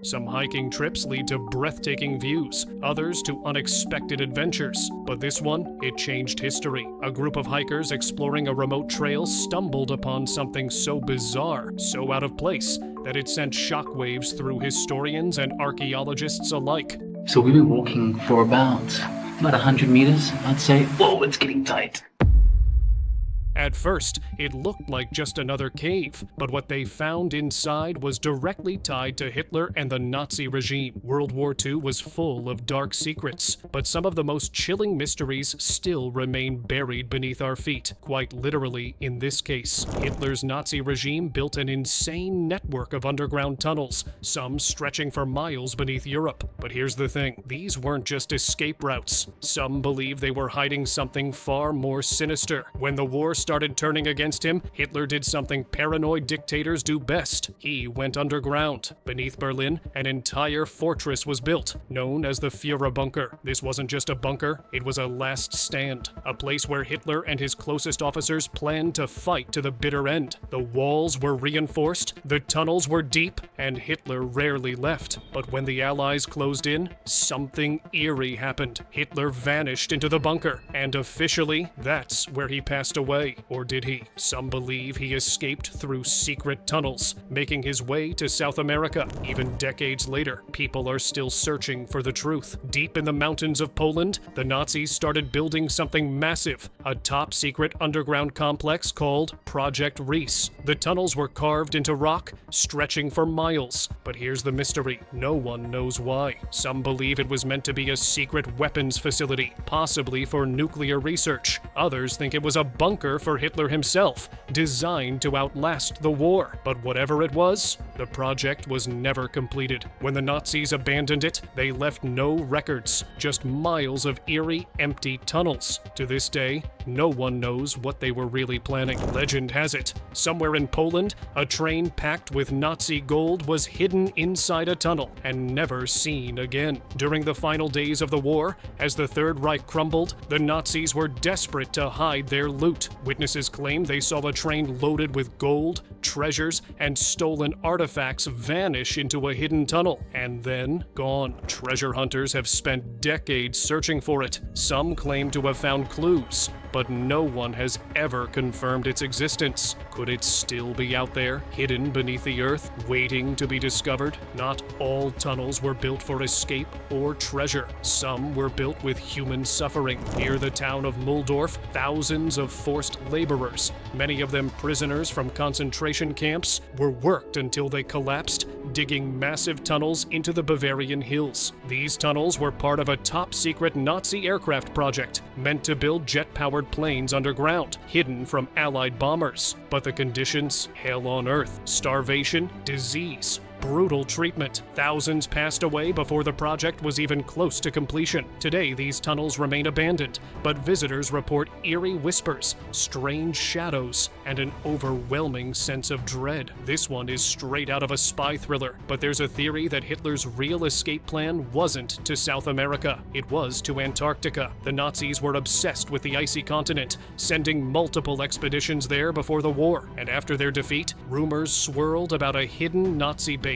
Some hiking trips lead to breathtaking views, others to unexpected adventures. But this one, it changed history. A group of hikers exploring a remote trail stumbled upon something so bizarre, so out of place, that it sent shockwaves through historians and archaeologists alike. So we've been walking for about 100 meters, I'd say. Whoa, it's getting tight. At first, it looked like just another cave, but what they found inside was directly tied to Hitler and the Nazi regime. World War II was full of dark secrets, but some of the most chilling mysteries still remain buried beneath our feet. Quite literally, in this case, Hitler's Nazi regime built an insane network of underground tunnels, some stretching for miles beneath Europe. But here's the thing, these weren't just escape routes. Some believe they were hiding something far more sinister. When the war started turning against him, Hitler did something paranoid dictators do best. He went underground. Beneath Berlin, an entire fortress was built, known as the Führer Bunker. This wasn't just a bunker, it was a last stand, a place where Hitler and his closest officers planned to fight to the bitter end. The walls were reinforced, the tunnels were deep, and Hitler rarely left. But when the Allies closed in, something eerie happened. Hitler vanished into the bunker, and officially, that's where he passed away. Or did he? Some believe he escaped through secret tunnels, making his way to South America. Even decades later, people are still searching for the truth. Deep in the mountains of Poland, the Nazis started building something massive, a top-secret underground complex called Project Reese. The tunnels were carved into rock, stretching for miles. But here's the mystery. No one knows why. Some believe it was meant to be a secret weapons facility, possibly for nuclear research. Others think it was a bunker for Hitler himself, designed to outlast the war. But whatever it was, the project was never completed. When the Nazis abandoned it, they left no records, just miles of eerie, empty tunnels. To this day, no one knows what they were really planning. Legend has it, somewhere in Poland, a train packed with Nazi gold was hidden inside a tunnel and never seen again. During the final days of the war, as the Third Reich crumbled, the Nazis were desperate to hide their loot. Witnesses claim they saw a train loaded with gold, treasures, and stolen artifacts vanish into a hidden tunnel, and then gone. Treasure hunters have spent decades searching for it. Some claim to have found clues, but no one has ever confirmed its existence. Could it still be out there, hidden beneath the earth, waiting to be discovered? Not all tunnels were built for escape or treasure. Some were built with human suffering. Near the town of Muldorf, thousands of forced laborers, many of them prisoners from concentration camps, were worked until they collapsed, digging massive tunnels into the Bavarian hills. These tunnels were part of a top-secret Nazi aircraft project, meant to build jet-powered planes underground, hidden from Allied bombers. But the conditions, hell on earth, starvation, disease, brutal treatment. Thousands passed away before the project was even close to completion. Today, these tunnels remain abandoned, but visitors report eerie whispers, strange shadows, and an overwhelming sense of dread. This one is straight out of a spy thriller, but there's a theory that Hitler's real escape plan wasn't to South America. It was to Antarctica. The Nazis were obsessed with the icy continent, sending multiple expeditions there before the war. And after their defeat, rumors swirled about a hidden Nazi base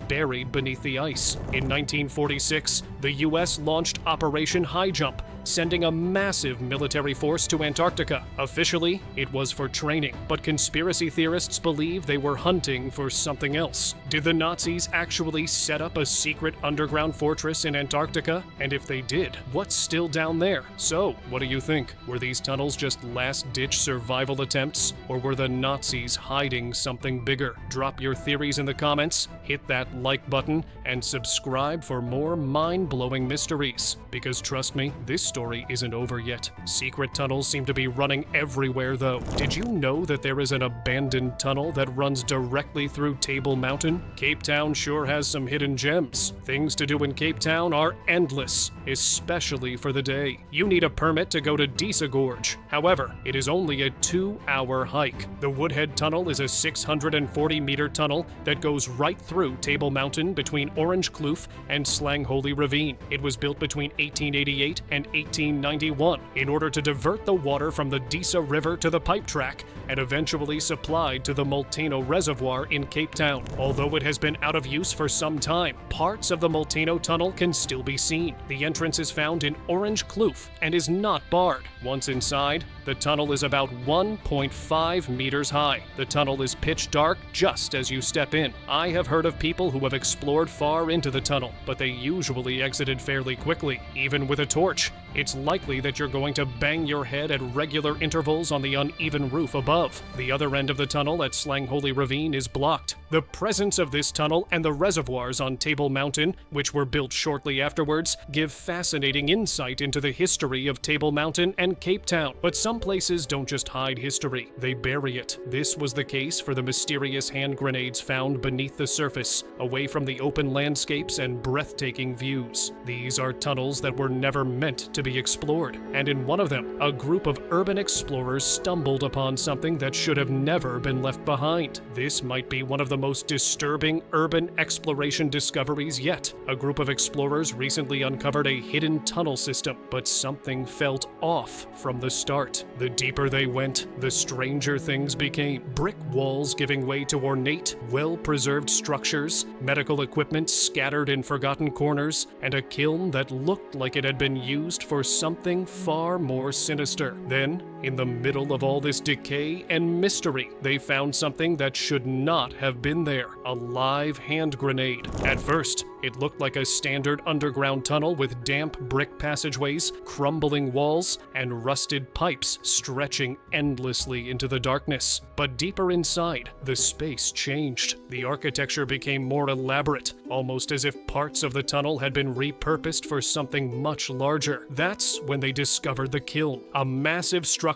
buried beneath the ice. In 1946, the US launched Operation High Jump, sending a massive military force to Antarctica. Officially, it was for training, but conspiracy theorists believe they were hunting for something else. Did the Nazis actually set up a secret underground fortress in Antarctica? And if they did, what's still down there? So, what do you think? Were these tunnels just last-ditch survival attempts, or were the Nazis hiding something bigger? Drop your theories in the comments, hit that like button, and subscribe for more mind-blowing mysteries. Because trust me, this story isn't over yet. Secret tunnels seem to be running everywhere though. Did you know that there is an abandoned tunnel that runs directly through Table Mountain? Cape Town sure has some hidden gems. Things to do in Cape Town are endless, especially for the day. You need a permit to go to Disa Gorge. However, it is only a 2-hour hike. The Woodhead Tunnel is a 640-meter tunnel that goes right through Table Mountain between Orange Kloof and Slangholy Ravine. It was built between 1888 and 1891 in order to divert the water from the Disa River to the pipe track and eventually supplied to the Multeno Reservoir in Cape Town. Although it has been out of use for some time, parts of the Multeno Tunnel can still be seen. The entrance is found in Orange Kloof and is not barred. Once inside, the tunnel is about 1.5 meters high. The tunnel is pitch dark just as you step in. I have heard of people who have explored far into the tunnel, but they usually exited fairly quickly, even with a torch. It's likely that you're going to bang your head at regular intervals on the uneven roof above. The other end of the tunnel at Slangholy Ravine is blocked. The presence of this tunnel and the reservoirs on Table Mountain, which were built shortly afterwards, give fascinating insight into the history of Table Mountain and Cape Town. But some places don't just hide history, they bury it. This was the case for the mysterious hand grenades found beneath the surface, away from the open landscapes and breathtaking views. These are tunnels that were never meant to be explored, and in one of them, a group of urban explorers stumbled upon something that should have never been left behind. This might be one of the most disturbing urban exploration discoveries yet. A group of explorers recently uncovered a hidden tunnel system, but something felt off from the start. The deeper they went, the stranger things became. Brick walls giving way to ornate, well-preserved structures, medical equipment scattered in forgotten corners, and a kiln that looked like it had been used for something far more sinister. Then, in the middle of all this decay and mystery, they found something that should not have been there: a live hand grenade. At first, it looked like a standard underground tunnel with damp brick passageways, crumbling walls, and rusted pipes stretching endlessly into the darkness. But deeper inside, the space changed. The architecture became more elaborate, almost as if parts of the tunnel had been repurposed for something much larger. That's when they discovered the kiln, a massive structure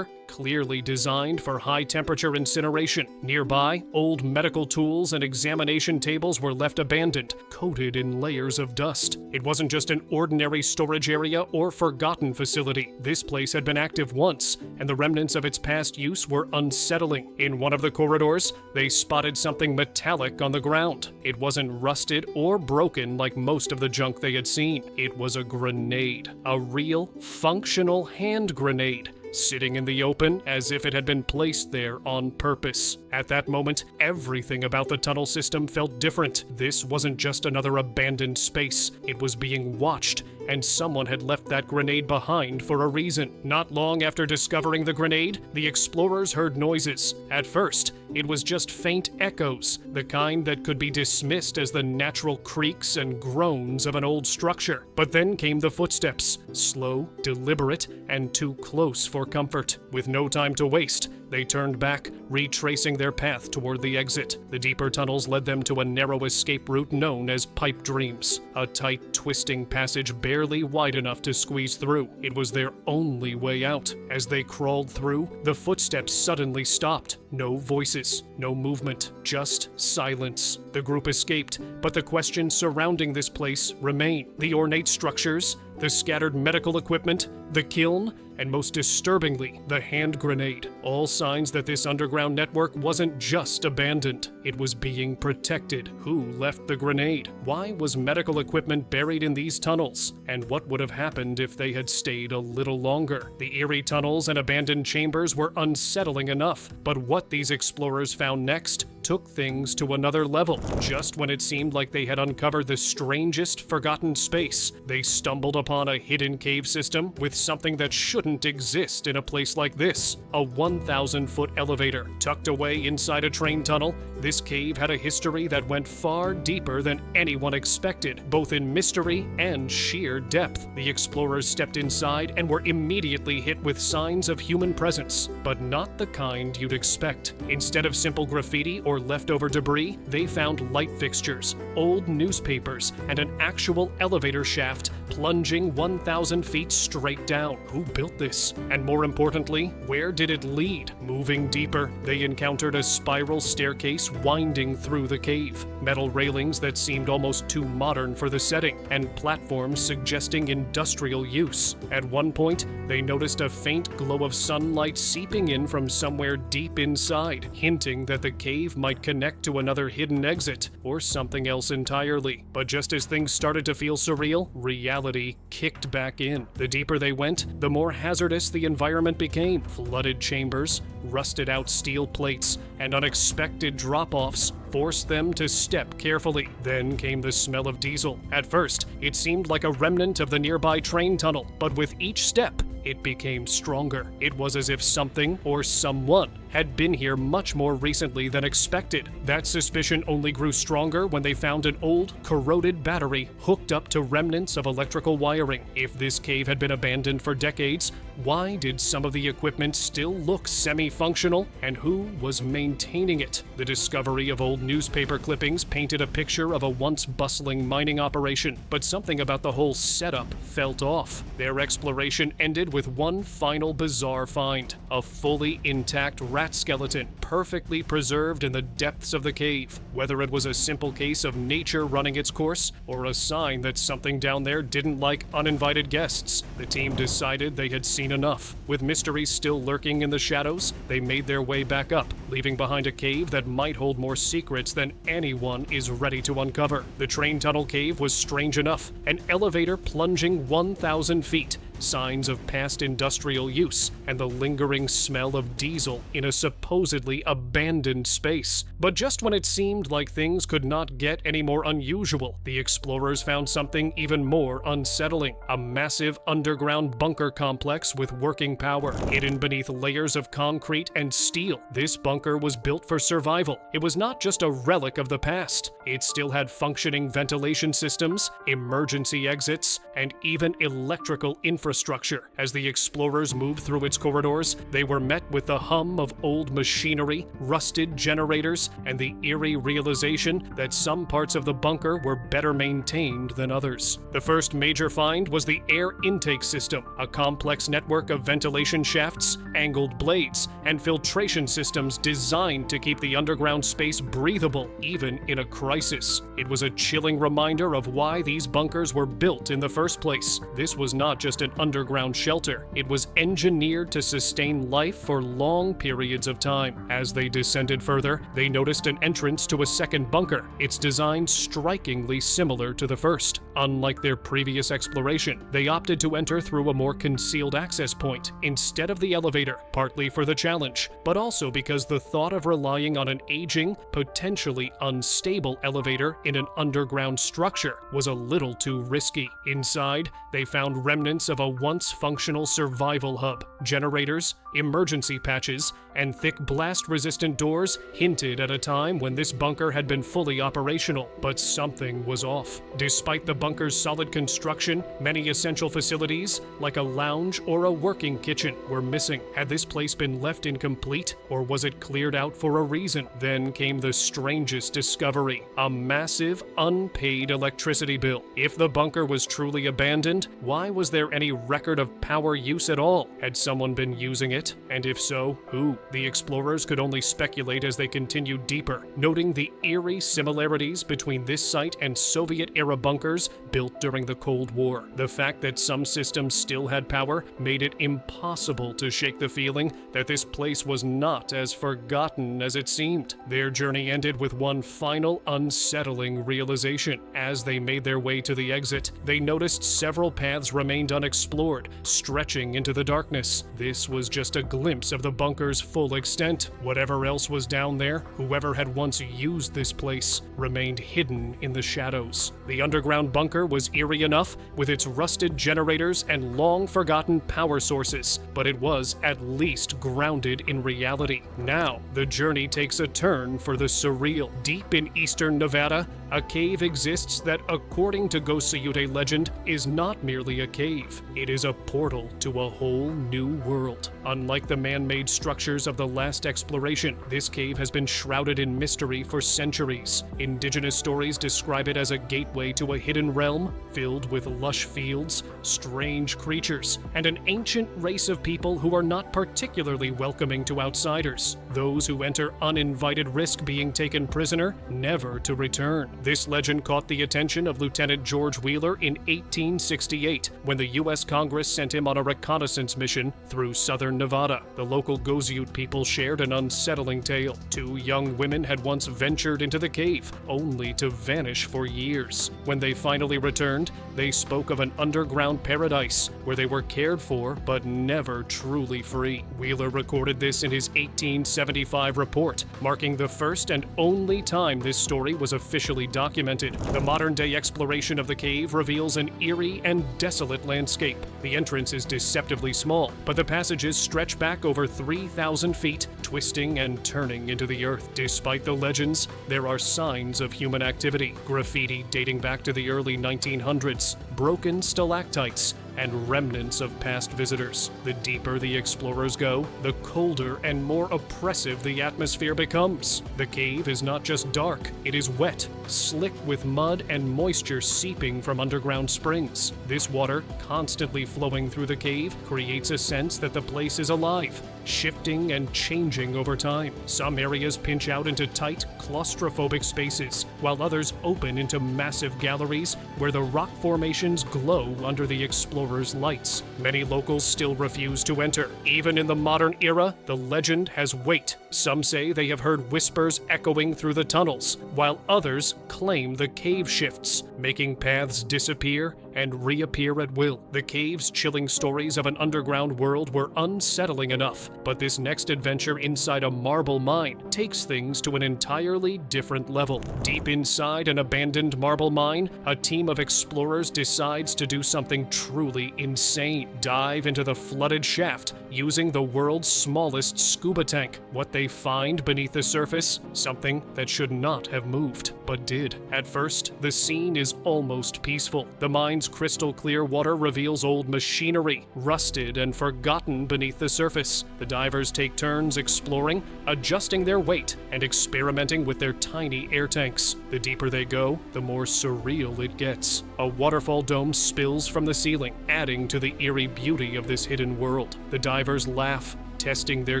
clearly designed for high-temperature incineration. Nearby, old medical tools and examination tables were left abandoned, coated in layers of dust. It wasn't just an ordinary storage area or forgotten facility. This place had been active once, and the remnants of its past use were unsettling. In one of the corridors, they spotted something metallic on the ground. It wasn't rusted or broken like most of the junk they had seen. It was a grenade, a real, functional hand grenade, sitting in the open as if it had been placed there on purpose. At that moment, everything about the tunnel system felt different. This wasn't just another abandoned space. It was being watched, and someone had left that grenade behind for a reason. Not long after discovering the grenade, the explorers heard noises. At first, it was just faint echoes, the kind that could be dismissed as the natural creaks and groans of an old structure. But then came the footsteps, slow, deliberate, and too close for comfort. With no time to waste, they turned back, retracing their path toward the exit. The deeper tunnels led them to a narrow escape route known as Pipe Dreams, a tight, twisting passage barely wide enough to squeeze through. It was their only way out. As they crawled through, the footsteps suddenly stopped. No voices, no movement, just silence. The group escaped, but the questions surrounding this place remain. The ornate structures, the scattered medical equipment, the kiln, and most disturbingly, the hand grenade. All signs that this underground network wasn't just abandoned. It was being protected. Who left the grenade? Why was medical equipment buried in these tunnels? And what would have happened if they had stayed a little longer? The eerie tunnels and abandoned chambers were unsettling enough, but what these explorers found next took things to another level. Just when it seemed like they had uncovered the strangest forgotten space, they stumbled upon a hidden cave system with something that shouldn't exist in a place like this: a 1,000-foot elevator. Tucked away inside a train tunnel, this cave had a history that went far deeper than anyone expected, both in mystery and sheer depth. The explorers stepped inside and were immediately hit with signs of human presence, but not the kind you'd expect. Instead of simple graffiti or leftover debris, they found light fixtures, old newspapers, and an actual elevator shaft plunging 1,000 feet straight down. Who built this? And more importantly, where did it lead? Moving deeper, they encountered a spiral staircase winding through the cave, metal railings that seemed almost too modern for the setting, and platforms suggesting industrial use. At one point, they noticed a faint glow of sunlight seeping in from somewhere deep inside, hinting that the cave might connect to another hidden exit, or something else entirely. But just as things started to feel surreal, reality kicked back in. The deeper they went, the more hazardous the environment became. Flooded chambers, rusted-out steel plates, and unexpected drop-offs forced them to step carefully. Then came the smell of diesel. At first, it seemed like a remnant of the nearby train tunnel, but with each step, it became stronger. It was as if something or someone had been here much more recently than expected. That suspicion only grew stronger when they found an old, corroded battery hooked up to remnants of electrical wiring. If this cave had been abandoned for decades, why did some of the equipment still look semi-functional, and who was maintaining it? The discovery of old newspaper clippings painted a picture of a once bustling mining operation, but something about the whole setup felt off. Their exploration ended with one final bizarre find: a fully intact rat skeleton, perfectly preserved in the depths of the cave. Whether it was a simple case of nature running its course, or a sign that something down there didn't like uninvited guests, the team decided they had seen enough. With mysteries still lurking in the shadows, they made their way back up, leaving behind a cave that might hold more secrets than anyone is ready to uncover. The train tunnel cave was strange enough: an elevator plunging 1,000 feet, signs of past industrial use, and the lingering smell of diesel in a supposedly abandoned space. But just when it seemed like things could not get any more unusual, the explorers found something even more unsettling: a massive underground bunker complex with working power. Hidden beneath layers of concrete and steel, this bunker was built for survival. It was not just a relic of the past. It still had functioning ventilation systems, emergency exits, and even electrical infrastructure. As the explorers moved through its corridors, they were met with the hum of old machinery, rusted generators, and the eerie realization that some parts of the bunker were better maintained than others. The first major find was the air intake system, a complex network of ventilation shafts, angled blades, and filtration systems designed to keep the underground space breathable, even in a crisis. It was a chilling reminder of why these bunkers were built in the first place. This was not just an underground shelter. It was engineered to sustain life for long periods of time. As they descended further, they noticed an entrance to a second bunker, its design strikingly similar to the first. Unlike their previous exploration, they opted to enter through a more concealed access point instead of the elevator, partly for the challenge, but also because the thought of relying on an aging, potentially unstable elevator in an underground structure was a little too risky. Inside, they found remnants of a once functional survival hub. Generators, emergency patches, and thick blast-resistant doors hinted at a time when this bunker had been fully operational, but something was off. Despite the bunker's solid construction, many essential facilities, like a lounge or a working kitchen, were missing. Had this place been left incomplete, or was it cleared out for a reason? Then came the strangest discovery: a massive, unpaid electricity bill. If the bunker was truly abandoned, why was there any record of power use at all? Had someone been using it? And if so, who? The explorers could only speculate as they continued deeper, noting the eerie similarities between this site and Soviet-era bunkers built during the Cold War. The fact that some systems still had power made it impossible to shake the feeling that this place was not as forgotten as it seemed. Their journey ended with one final unsettling realization. As they made their way to the exit, they noticed several paths remained unexplored, stretching into the darkness. This was just a glimpse of the bunker's full extent. Whatever else was down there, whoever had once used this place, remained hidden in the shadows. The underground bunker was eerie enough, with its rusted generators and long-forgotten power sources, but it was at least grounded in reality. Now, the journey takes a turn for the surreal. Deep in eastern Nevada, a cave exists that, according to Gosayute legend, is not merely a cave. It is a portal to a whole new world. Unlike the man-made structures of the last exploration, this cave has been shrouded in mystery for centuries. Indigenous stories describe it as a gateway to a hidden realm filled with lush fields, strange creatures, and an ancient race of people who are not particularly welcoming to outsiders. Those who enter uninvited risk being taken prisoner, never to return. This legend caught the attention of Lieutenant George Wheeler in 1868 when the U.S. Congress sent him on a reconnaissance mission through southern Nevada. The local Goziut people shared an unsettling tale. Two young women had once ventured into the cave, only to vanish for years. When they finally returned, they spoke of an underground paradise where they were cared for but never truly free. Wheeler recorded this in his 1875 report, marking the first and only time this story was officially documented. The modern-day exploration of the cave reveals an eerie and desolate landscape. The entrance is deceptively small, but the passages stretch back over 3,000 feet, twisting and turning into the earth. Despite the legends, there are signs of human activity. Graffiti dating back to the early 1900s, broken stalactites, and remnants of past visitors. The deeper the explorers go, the colder and more oppressive the atmosphere becomes. The cave is not just dark, it is wet, slick with mud and moisture seeping from underground springs. This water, constantly flowing through the cave, creates a sense that the place is alive, shifting and changing over time. Some areas pinch out into tight, claustrophobic spaces, while others open into massive galleries where the rock formations glow under the explorers' lights. Many locals still refuse to enter. Even in the modern era, the legend has weight. Some say they have heard whispers echoing through the tunnels, while others claim the cave shifts, making paths disappear and reappear at will. The cave's chilling stories of an underground world were unsettling enough, but this next adventure inside a marble mine takes things to an entirely different level. Deep inside an abandoned marble mine, a team of explorers decides to do something truly insane. Dive into the flooded shaft using the world's smallest scuba tank. What they find beneath the surface? Something that should not have moved, but did. At first, the scene is almost peaceful. The mine's crystal clear water reveals old machinery, rusted and forgotten beneath the surface. The divers take turns exploring, adjusting their weight, and experimenting with their tiny air tanks. The deeper they go, the more surreal it gets. A waterfall dome spills from the ceiling, adding to the eerie beauty of this hidden world. The divers laugh, testing their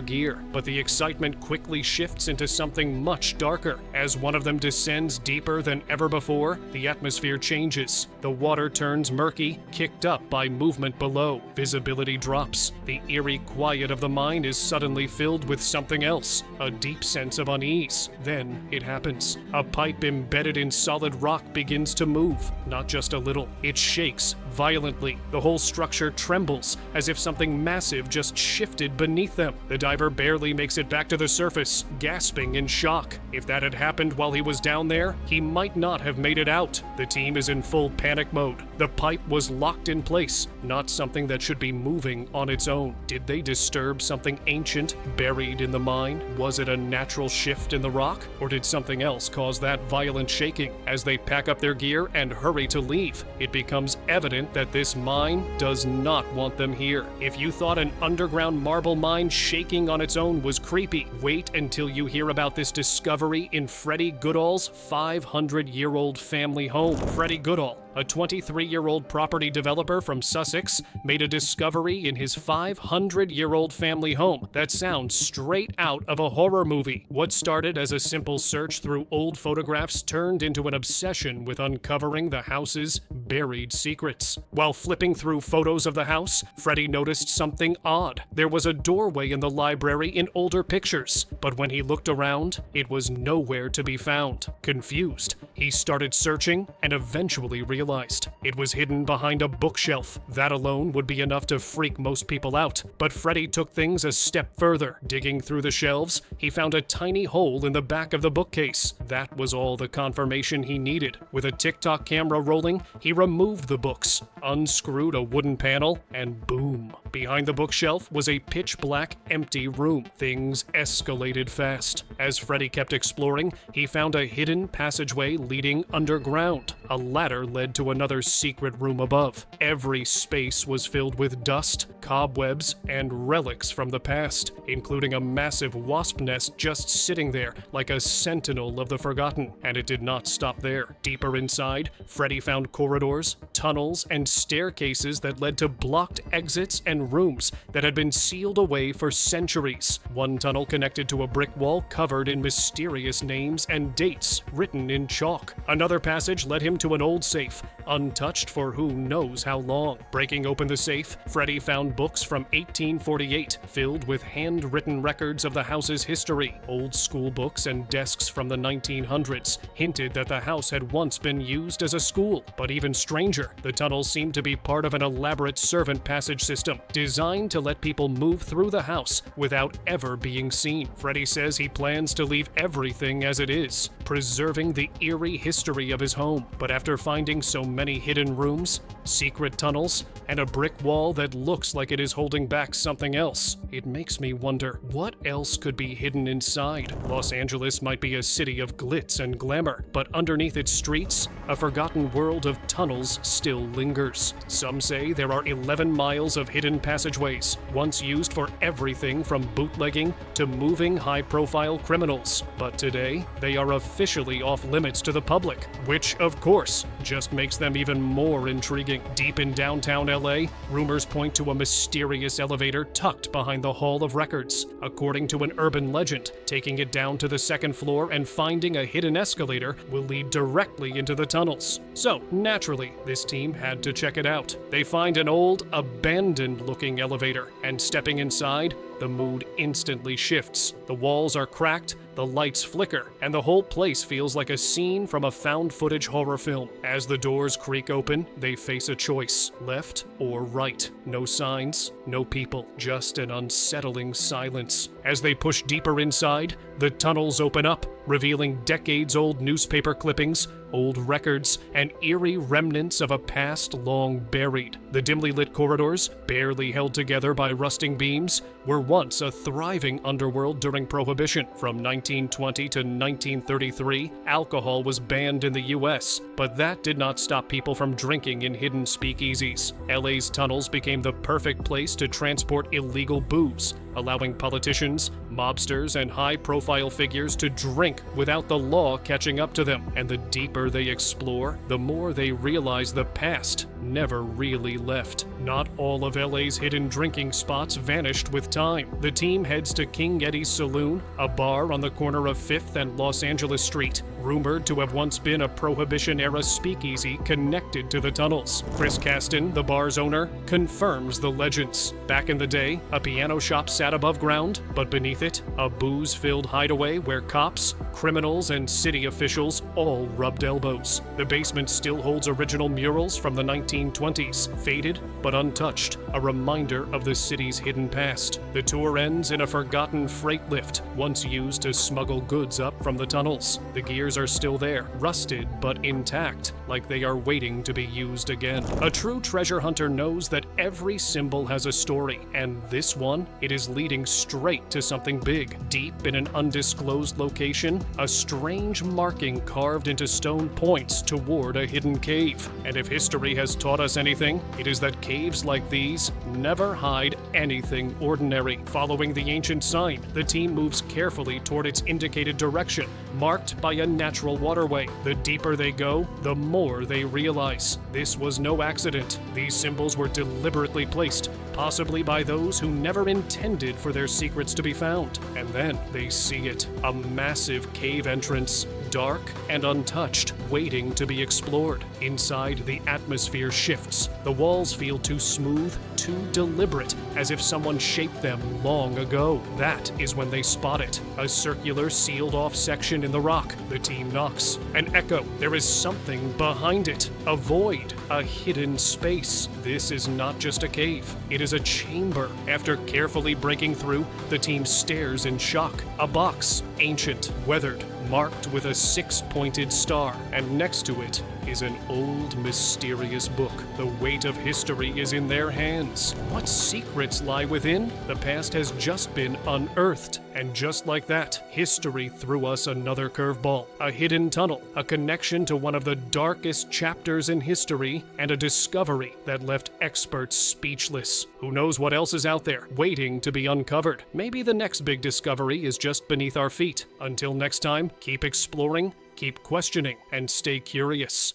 gear, but the excitement quickly shifts into something much darker. As one of them descends deeper than ever before, the atmosphere changes. The water turns murky, kicked up by movement below. Visibility drops. The eerie quiet of the mine is suddenly filled with something else, a deep sense of unease. Then it happens. A pipe embedded in solid rock begins to move, not just a little. It shakes violently. The whole structure trembles, as if something massive just shifted beneath them. The diver barely makes it back to the surface, gasping in shock. If that had happened while he was down there, he might not have made it out. The team is in full panic mode. The pipe was locked in place, not something that should be moving on its own. Did they disturb something ancient buried in the mine? Was it a natural shift in the rock, or did something else cause that violent shaking? As they pack up their gear and hurry to leave, it becomes evident that this mine does not want them here. If you thought an underground marble mine shaking on its own was creepy, wait until you hear about this discovery in Freddie Goodall's 500-year-old family home. Freddie Goodall, a 23-year-old property developer from Sussex, made a discovery in his 500-year-old family home that sounds straight out of a horror movie. What started as a simple search through old photographs turned into an obsession with uncovering the house's buried secrets. While flipping through photos of the house, Freddie noticed something odd. There was a doorway in the library in older pictures, but when he looked around, it was nowhere to be found. Confused, he started searching and eventually realized it was hidden behind a bookshelf. That alone would be enough to freak most people out, but Freddie took things a step further. Digging through the shelves, he found a tiny hole in the back of the bookcase. That was all the confirmation he needed. With a TikTok camera rolling, he removed the books, unscrewed a wooden panel, and boom. Behind the bookshelf was a pitch-black, empty room. Things escalated fast. As Freddie kept exploring, he found a hidden passageway leading underground. A ladder led to another secret room above. Every space was filled with dust, cobwebs, and relics from the past, including a massive wasp nest just sitting there like a sentinel of the forgotten. And it did not stop there. Deeper inside, Freddie found corridors, tunnels, and staircases that led to blocked exits and hidden rooms that had been sealed away for centuries. One tunnel connected to a brick wall covered in mysterious names and dates written in chalk. Another passage led him to an old safe, untouched for who knows how long. Breaking open the safe, Freddy found books from 1848 filled with handwritten records of the house's history. Old school books and desks from the 1900s hinted that the house had once been used as a school. But even stranger, the tunnels seemed to be part of an elaborate servant passage system designed to let people move through the house without ever being seen. Freddy says he plans to leave everything as it is, preserving the eerie history of his home. But after finding so many hidden rooms, secret tunnels, and a brick wall that looks like it is holding back something else, it makes me wonder what else could be hidden inside. Los Angeles might be a city of glitz and glamour, but underneath its streets, a forgotten world of tunnels still lingers. Some say there are 11 miles of hidden passageways, once used for everything from bootlegging to moving high-profile criminals. But today, they are officially off limits to the public, which, of course, just makes them even more intriguing. Deep in downtown LA, rumors point to a mysterious elevator tucked behind the Hall of Records. According to an urban legend, taking it down to the second floor and finding a hidden escalator will lead directly into the tunnels. So, naturally, this team had to check it out. They find an old, abandoned-looking elevator, and stepping inside, the mood instantly shifts. The walls are cracked, the lights flicker, and the whole place feels like a scene from a found-footage horror film. As the doors creak open, they face a choice, left or right. No signs, no people, just an unsettling silence. As they push deeper inside, the tunnels open up, revealing decades-old newspaper clippings, old records, and eerie remnants of a past long buried. The dimly lit corridors, barely held together by rusting beams, were once a thriving underworld during Prohibition. From 1920 to 1933, alcohol was banned in the US, but that did not stop people from drinking in hidden speakeasies. LA's tunnels became the perfect place to transport illegal booze, allowing politicians, mobsters, and high-profile figures to drink without the law catching up to them. And the deeper they explore, the more they realize the past never really left. Not all of LA's hidden drinking spots vanished with time. The team heads to King Eddie's Saloon, a bar on the corner of 5th and Los Angeles Street, rumored to have once been a Prohibition-era speakeasy connected to the tunnels. Chris Caston, the bar's owner, confirms the legends. Back in the day, a piano shop sat above ground, but beneath it, a booze-filled hideaway where cops, criminals, and city officials all rubbed elbows. The basement still holds original murals from the 1920s, faded but untouched, a reminder of the city's hidden past. The tour ends in a forgotten freight lift, once used to smuggle goods up from the tunnels. The gears are still there, rusted but intact, like they are waiting to be used again. A true treasure hunter knows that every symbol has a story, and this one, it is leading straight to something big. Deep in an undisclosed location, a strange marking carved into stone points toward a hidden cave. And if history has taught us anything, it is that caves like these never hide anything ordinary. Following the ancient sign, the team moves carefully toward its indicated direction, marked by a natural waterway. The deeper they go, the more they realize this was no accident. These symbols were deliberately placed, possibly by those who never intended for their secrets to be found. And then they see it, a massive cave entrance, dark and untouched, waiting to be explored. Inside, the atmosphere shifts. The walls feel too smooth, too deliberate, as if someone shaped them long ago. That is when they spot it, a circular, sealed-off section in the rock. The team knocks. An echo. There is something behind it. A void. A hidden space. This is not just a cave. It is a chamber. After carefully breaking through, the team stares in shock. A box. Ancient. Weathered. Marked with a 6-pointed star. And next to it is an old, mysterious book. The weight of history is in their hands. What secrets lie within? The past has just been unearthed. And just like that, history threw us another curveball. A hidden tunnel, a connection to one of the darkest chapters in history, and a discovery that left experts speechless. Who knows what else is out there, waiting to be uncovered? Maybe the next big discovery is just beneath our feet. Until next time, keep exploring, keep questioning, and stay curious.